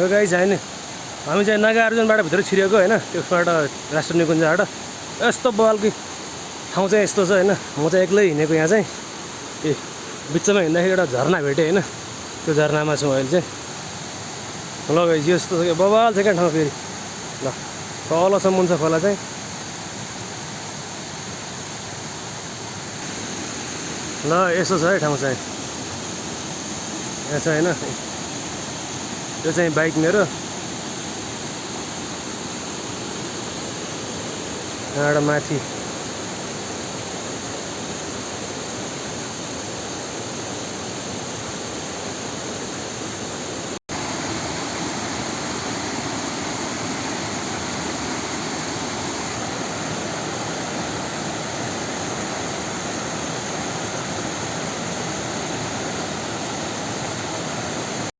guys होइन हामी चाहिँ नागार्जुनबाट भित्र छिरेको होइन त्यसबाट राष्ट्र निकुञ्जबाट यस्तो बवालको ठाउँ चाहिँ यस्तो छ होइन म चाहिँ एक्लै हिँडेको यहाँ चाहिँ ए बिचमा हिँड्दाखेरि एउटा झरना भेटेँ होइन त्यो झरनामा छु अहिले चाहिँ ल गाइज यस्तो छ बवाल छ क्या ठाउँ फेरि ल तलसम्म छ खोला चाहिँ ल यसो छ है ठाउँ चाहिँ यहाँ छ होइन यो चाहिँ बाइक मेरो यहाँबाट माथि